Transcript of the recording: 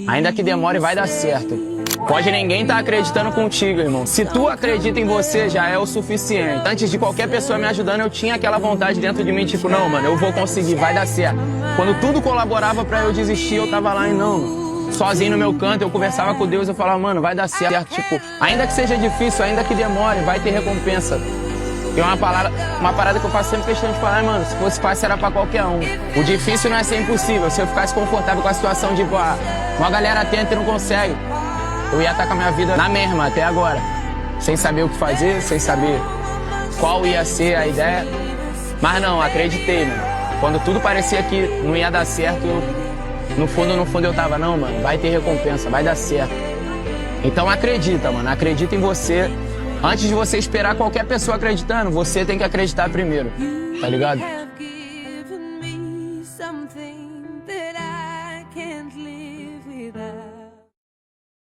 Ainda que demore, vai dar certo. Pode ninguém estar acreditando contigo, irmão. Se tu acredita em você, já é o suficiente. Antes de qualquer pessoa me ajudando, eu tinha aquela vontade dentro de mim, tipo, não, mano, eu vou conseguir, vai dar certo. Quando tudo colaborava pra eu desistir, eu tava lá e não, mano. Sozinho no meu canto, eu conversava com Deus, eu falava, mano, vai dar certo. Tipo, ainda que seja difícil, ainda que demore, vai ter recompensa. Tem uma parada que eu faço sempre questão de falar, mano, se fosse fácil era pra qualquer um. O difícil não é ser impossível. Se eu ficasse confortável com a situação de, pô, uma galera tenta e não consegue, eu ia estar com a minha vida na mesma até agora. Sem saber o que fazer, sem saber qual ia ser a ideia. Mas não, acreditei, mano. Quando tudo parecia que não ia dar certo, no fundo eu tava, não, mano, vai ter recompensa, vai dar certo. Então acredita, mano, acredita em você. Antes de você esperar qualquer pessoa acreditando, você tem que acreditar primeiro, tá ligado?